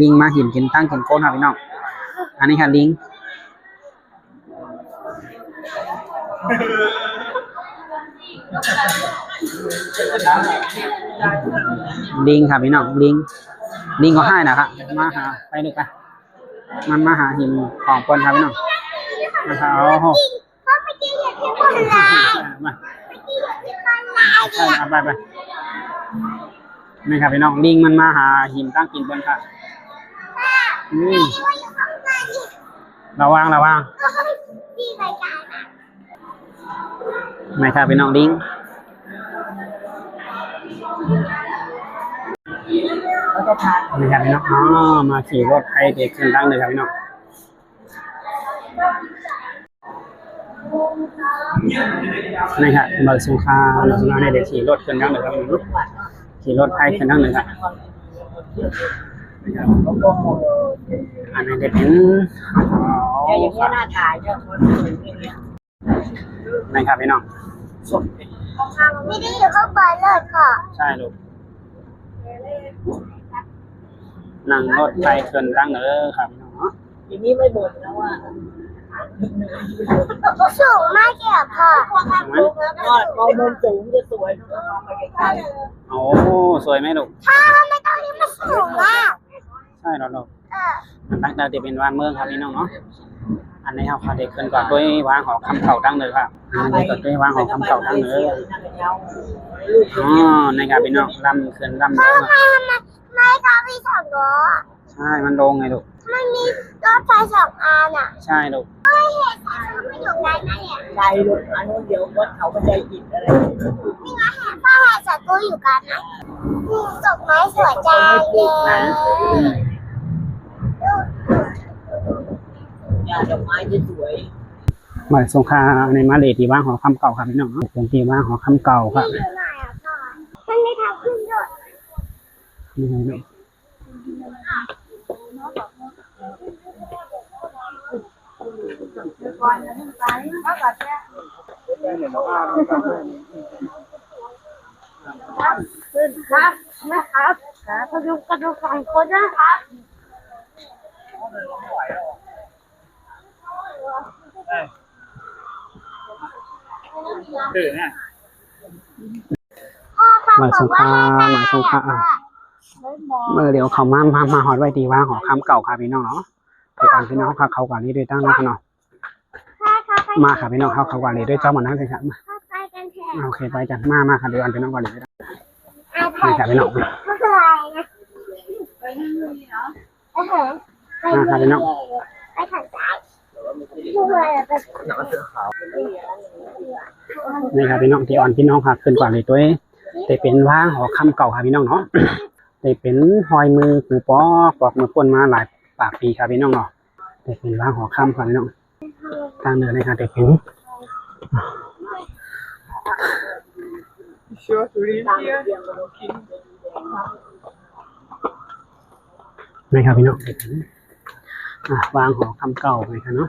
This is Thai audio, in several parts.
ลิงมาหินกินตั้งกินโคนครับพี่น้องอันนี้ค่ะลิงครับพี่น้องลิงก็ให้นะครับมาหาไปดูกันมันมาหาหินของคนครับพี่น้องนะครับโอ้โหมาไปนี่ครับพี่น้องลิงมันมาหาหินตั้งกินบนค่ะระวังไม่ครับพี่น้องลิงนี่ครับพี่น้องมาขี่รถไถเด็กขึ้นตั้งเลยครับพี่น้องนี่ครับเบิกสงครามในเด็กขี่รถขึ้นตั้งเลยครับขี่รถไถขึ้นตั้งเลยครับอันนี้จะเป็นอย่างนี้น่าถ่ายจะคนนี่ครับพี่น้องไม่ได้อยู่ข้างบนเลยค่ะใช่ลูกนั่งรถไฟขึ้นตั้งเลยครับพี่น้องทีนี้ไม่บ่นนะว่าสูงมากเลยค่ะพอมุมสูงจะสวยมองไปไกลโอ้สวยไหมลูกถ้าไม่ต้องนี่มันสูงมากใช่ลูกตั้งแต่จะเป็นวานเมืองครับพี่น้องเนาะอันนี้เขาเด็กขึ้นก่อนด้วยวางหอคำเก่าตั้งเลยครับอันนี้ก็ด้วยวางหอคำเก่าตั้งเลยในครับพี่น้องลำขึ้นลำเลยไม่ก็มีสองล้อใช่มันลงไงลูกมันมีรถไฟสองอันอ่ะใช่ลูกเห็นไม่อยู่ไกลนะเนี่ยไกลลูกอันนู้นเดี๋ยวรถเขาบันไดหินอะไรนี่ไงเห็นพ่อเห็นสัตว์ตัวอยู่กันนะดอกไม้สวยจังเลยดอกไม้จะสวยหมายสงครามในมาเลที่ว่างหอคำเก่าครับพี่น้องเป็นที่ว่างหอคำเก่าครับมันไม่ทำขึ้นด้วยนี่ไงขึ้นครับนะครับกระดูกสองคนนะครับหมายสงครามเมื่อเดี๋ยวเขามาหอดไว้ดีว่าหอคำเก่าค่ะพี่น้องเนาะไปอ่านพี่น้องเขาก่อนนี้ด้วยตั้งนะพี่น้องมาค่ะพี่น้องเขาก่อนนี้ด้วยเจ้าหมอนนั่งเลยครับมาโอเคไปกันมาค่ะเดี๋ยวอ่านพี่น้องก่อนเลยนี่ค่ะพี่น้องมาค่ะพี่น้องไปทางซ้ายนี่ครับพี่น้องที่อ่อนพี่น้องค่ะขึ้นก่อนเลยตัวแต่เป็นว่างหอคำเก่าค่ะพี่น้องเนาะแต่เป็นหอยมือปูปอกมือก้นมาหลายปากปีครับพี่น้องเนาะแต่เป็นว่างหอคำค่ะพี่น้องทางเดินเลยค่ะแต่เป็นนี่ครับพี่น้องวางหอคำเก่าเลยค่ะเนาะ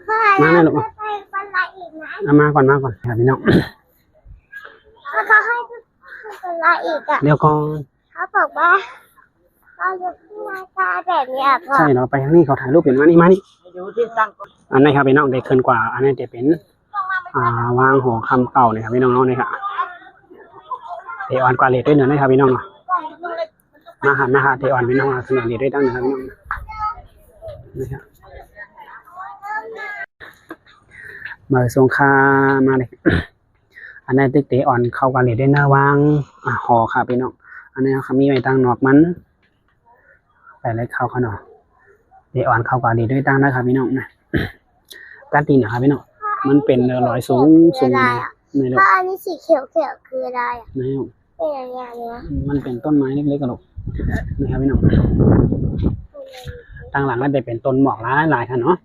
มาแม่ลูกมาก่อนครับพี่น้องเขาให้เป็นอะไรอีกอ่ะเดี๋ยวก่อนเขาบอกว่าเราจะขึ้นมาตาแบบนี้ใช่เราไปทางนี้เขาถ่ายรูปเห็นมานี่อันนี้ครับพี่น้องเด็กเกินกว่าอันนี้จะเป็นวางหอคำเก่าเนี่ยครับพี่น้องเนาะนี่ค่ะเทออนกว่าเลทด้วยเนื้อนะครับพี่น้องเนาะมาเทออนพี่น้องสนุกเลทด้วยตั้งนะครับพี่น้องนี่ครับมาสงครามมาเลยอันนี้ติ๊กเตอ่อนเข้ากันเลยได้หน้าวางหอค่ะพี่น้องอันนี้เขามีไว้ตั้งนอกมันไปเลยเข้าขนมเตอ่อนเข้ากันเลยด้วยตั้งนะครับพี่น้องนะกัดตีนะครับพี่น้องมันเป็นรอยสูงไม่รู้อันนี้สีเขียวคืออะไรไม่รู้เป็นอย่างนี้มันเป็นต้นไม้เล็กๆกระดกนะครับพี่น้องตั้งหลังก็จะเป็นต้นหมอกหลายค่ะเนาะ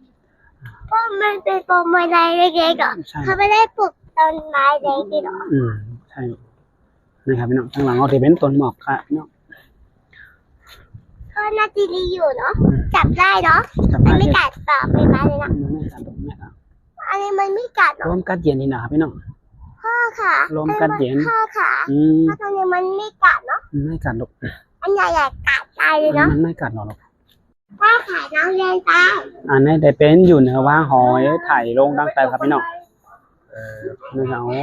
ก็มันเป็นต้นไม้เล็กๆอ่ะเขาไม่ได้ปลูกต้นไม้เล็กๆหรอใช่นะครับพี่น้องข้างหลังเราจะเป็นต้นหมอกค่ะเนาะก็น่าจะดีอยู่เนาะจับได้เนาะมันไม่กัดปากไม่ กัดดอกเนี่ยครับ อันนี้มันไม่กัดหร ล อก มกัดเย็นนี่นะครับพี่น้อง พ่อค่ะ ลมกัดเย็น พ่อค่ะ อืม ถ้าตอนนี้มันไม่กัดเนาะ ไม่กัดดอก อันใหญ่ๆกัดตายเลยเนาะ มันไม่กัดหรอก พ่อค่ะน้องเรียนตาม อันนี้แต่เป็นอยู่เหนือว่างหอยถ่ายลงตั้งแต่ครับพี่น้องนี่ครับโอ้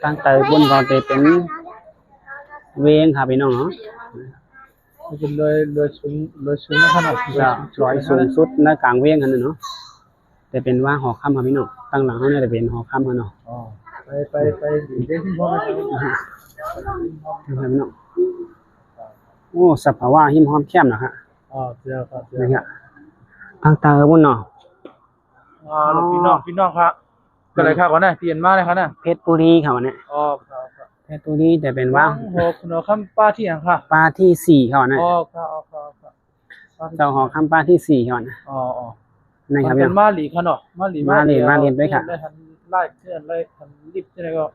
ตั้งแต่บนก็จะเป็นเวงครับพี่น้องเนาะ เป็นเลยสูงขนาด จะลอยสูงสุดในกลางเวงกันเนาะแต่เป็นว่างหอค่ำครับพี่น้องตั้งหลังเขาเนี่ยจะเป็นหอค่ำครับเนาะ อ๋อไปดีได้ที่พ่อไม่ท นะครับพี่น้องโอ้สภาวะหิมหอมแค้มนะฮะ ำอ๋อเจ้าครับ นี่ครับตั้งแต่บนเนาะ พี่น้องครับก็เลยครับก่อนนะเปลี่ยนมาเลยครับนะ เพชรบุรีครับวันนี้ อ๋อครับ เพชรบุรีแต่เป็นว่าง โหคุณคำป้าที่อย่างค่ะ ป้าที่สี่ครับวันนี้ อ๋อครับ เจ้าหอค่ำป้าที่สี่ครับนะ อ๋อ นี่ครับ เป็ พี่ น น้อง มาหลีขนาดมาหลีได้ทันไล่เพื่อนไล่ทันรีบใช่ไหมก็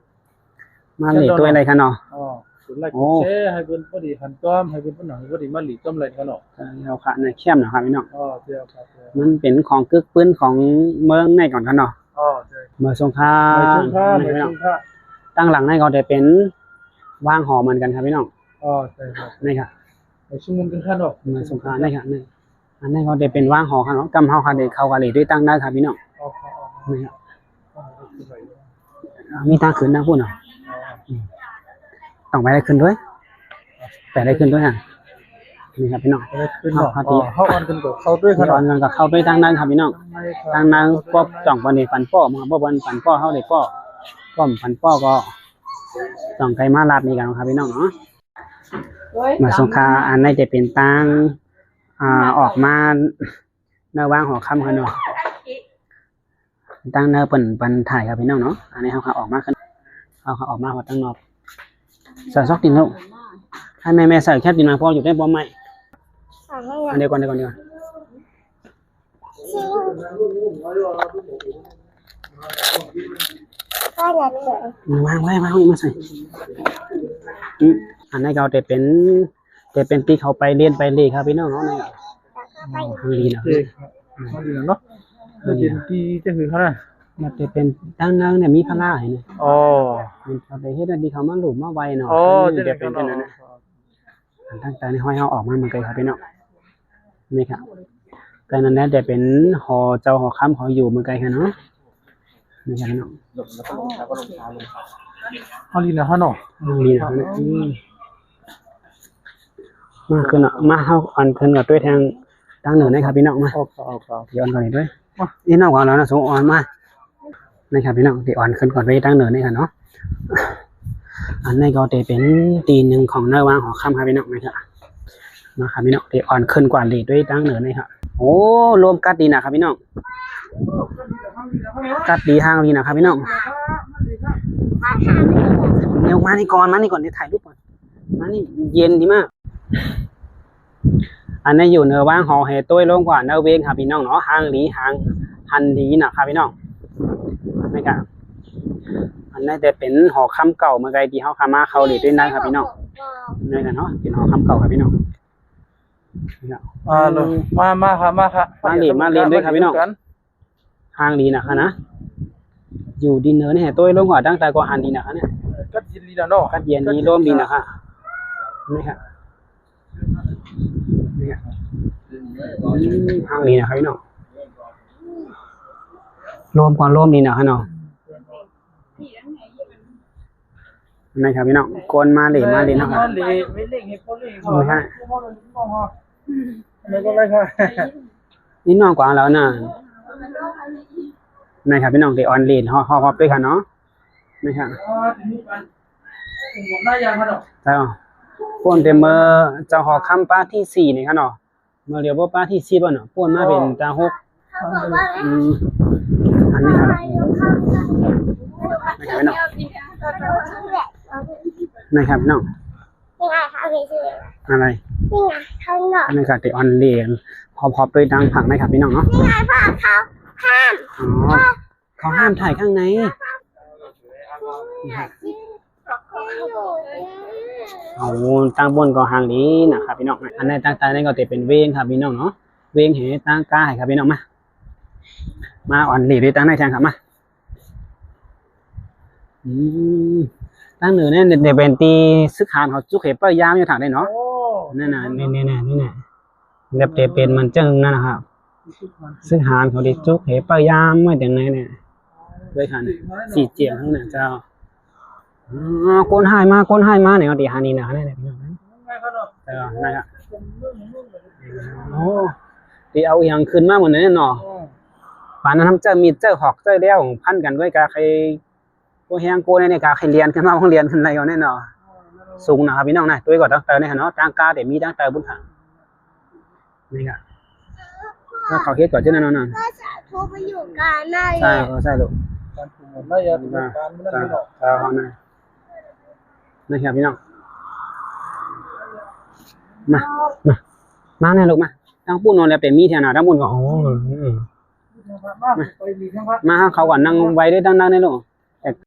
มาเหล่ตัวอะไรครับเนาะ อ๋อสุดไล่เช่ให้เป็นพอดีทันต้อมให้เป็นพหนังพอดีมาหลีต้มอะไรขนาด เราค่ะในเข้มนะครับพี่น้อง อ๋อเจ้าครับ มันเป็นของกึกปื้นของเมืองในก่อนครับเนาะ อ๋อเจ้า เมืองสงขลา ไปชุ่มผ้าไป พี่น้อ ชุ่ ง มผ้า ตั้งหลังในก็จะเป็นว่างหอเหมือนกันครับพี่น้อง อ๋อใช่ครับ นี่ครับ ไปชุ่มมุนกันขนาด เมืองสงขลานี่ครับนี่อันนี้เขาจะเป็นว่างหอครับเนาะกำเฮาค่ะเด็กเข้ากะหรี่ด้วยตั้งได้ครับพี่น้อง อ๋อ นี่ครับมีทางขึ้นทางพูดเนาะต้องไปได้ขึ้นด้วยแต่ได้ขึ้นด้วยฮะนี่ครับพี่น้อง ขึ้นหรอเข้าออนกันกับเข้าด้วยข ต นา อ ด นกันก็เข้าด้วยตั้งนั้นครับพี่น้องตั้งนั้นก็จ่องปันนี่ปันป้อมาบ่ปันปันป้อเฮาได้ป้อป้อมปันป้อก็จ่องไก่มาลาดนี่กันครับพี่น้องเนาะมาสงขลาอันนี้จะเป็นตั้งออกมาเนื้อว่างหัวค่ำครับเนาะตั้งเนื้อปันถ่ายครับพี่น้องเนาะอันนี้เขาออกมาขึ้นเขาออกมาหัวตั้งนอกใส่ซอกดินลูกให้แม่ใส่แคบดินมาพ่ออยู่ได้บ่ไหม ใส่ให้ อันเดียวก่อนชิงก็อย่าเฉยว างไว้มาใส่อันนี้เราจะเป็นที่เขาไปเรียนไปเลยครับพี่น้องเนาะนี่ ไป ทางดีนะ เด็กมันดีเนาะจะเป็นดีจะคือเขาน่ะ มันจะเป็นตั้งนั้นเนี่ยมีพลาเห็นไหม อ๋อ มันเขาไปเฮ็ดดีเขามาหลุมมาไวเนาะ อ๋อ จะเป็นจังนั้นนะตั้งแต่ในห้อยเขาออกมาเหมือนกันครับพี่น้องนี่ครับแต่นั้นเนี่ยจะเป็นหอเจ้าหอค้ำหออยู่เหมือนกันครับเนาะนี่ครับพี่น้อง เขาดีนะฮะเนาะ ดีนะมาขึ้นอ่ะมาเข้าอันขึ้นกับด้วยทางเหนือนะครับพี่น้องมา เอา ย้อนก่อนด้วยนี่นอกก่อนแล้วนะสูงอ่อนมานะครับพี่น้องตีอ่อนขึ้นก่อนไปตั้งเหนือนี่ค่ะเนาะอันนี้ก็จะเป็นตีหนึ่งของเนื้อวางหอค่ำครับพี่น้องนะครับนะครับพี่น้องตีอ่อนขึ้นกว่าลีด้วยตั้งเหนือนี่ครับโอ้รวมกัดดีนะครับพี่น้องกัดดีทางดีนะครับพี่น้องเดี๋ยวมานี่ก่อนเดี๋ยวถ่ายรูปก่อนมานี่เย็นดีมากอันนี้อยู่เนื้อว่างหอเหตุตัวลงกว่าเนื้อเวงครับพี่น้องเนาะหางหลีหางหันดีนะครับพี่น้องนี่ครับอันนี้จะเป็นหอค่ำเก่าเมื่อไงที่เขาขามาเขาหลีด้วยนะครับพี่น้องนี่กันเนาะเป็นหอค่ำเก่าครับพี่น้อง เลยมาครับมาเรียนด้วยครับพี่น้องหางดีนะครับนะอยู่ดินเนื้อนี่ตัวลงกว่าตั้งแต่ก็หันดีนะครับเนี่ย ก็ยินดีนะเนาะ กัดเย็นนี้ร่มดีนะครับนี่ครับห้างนี้นะครับพี่น้องร่มดีนะครับน้องนี่ครับพี่น้องโกนมาเลยนะครับ มาเลยไม่เล่งให้พ่อเล่งเขา ไม่ใช่ ไม่ก็ไรค่ะ นี่น้องกว่าแล้วนะนี่ครับพี่น้องเดออนเลนฮอปด้วยกันเนาะนี่ครับ หน้ายางค่ะเนาะ ใช่ป่ะป่วนเต็มเมื่อเจ้าหอคำป้าที่สี่นี่ครับเนาะเมื่อเรียกว่าป้าที่สี่ป่ะเนาะป่วนมาเป็นตาหกอันนี้ครับนี่ครับพี่น้องนี่ครับพี่น้อง นี่ไงคะพี่ชื่อ อะไร นี่ไงข้างนอก อันนี้ครับเดออนเลนพอไปดังผักนะครับพี่น้องเนาะ นี่ไงพ่อเขาห้าม อ๋อเขาห้ามถ่ายข้างในเอาตั้งบนก็ห่างนี้นะครับพี่น้องอันนี้ตั้งใจนี่ก็จะเป็นเวงครับพี่น้องเนาะเวงเห็นตั้งกล้าครับพี่น้องมา มาอ่อนหลีด้วยตั้งในแทงครับมาตั้งเหนือเนี่ยเดี๋ยวเป็นตีซึกหานเขาจุกเห็บเป้ยยามอยู่ทางได้เนาะ โอ้ นั่นน่ะนี่เดี๋ยวเป็นมันจึงนั่นนะครับซึกหานเขาดิจุกเห็บเป้ยยามไม่ถึงไหนเนี่ยด้วยกันสีเจียงทั้งนั้นเจ้าก้นหายมาเนี่ยตีฮานีนะนี่พี่น้อง ง่ายเขาเนาะ เจ้านะครับโอ้ตีเอาอย่างขึ้นมาเหมือนนั่นเนาะป่านนั้นทำเจ้ามีเจ้าหอกเจ้าเลี้ยวพันกันด้วยกาใครโกแฮงโกเนี่ยกาใครเรียนขึ้นมาห้องเรียนขึ้นอะไรกันแน่เนาะสูงนะครับพี่น้องนะตัวก่อนตั้งแต่เนี่ยเนาะตั้งกาเดี๋ยวมีตั้งแต่บุญหานี่ครับถ้าเขาเฮ็ดก่อนเจ้านั่นน่ะ ก็สาธุไปอยู่กันได้ ใช่ใช่ลูก การปรุงมันไม่ยากการไม่ได้หรอก ใช่เขานั่นนี่ครับพี่น้องมาเนี่ยลูกมาตั้งปุ้นนอนแล้วเป็นมีเท่าน่ะทั้งปุ้นก็โอ้ ไปดีทั้งวัด มาเขาก่อนนั่งไว้ได้ดังๆเนี่ยลูก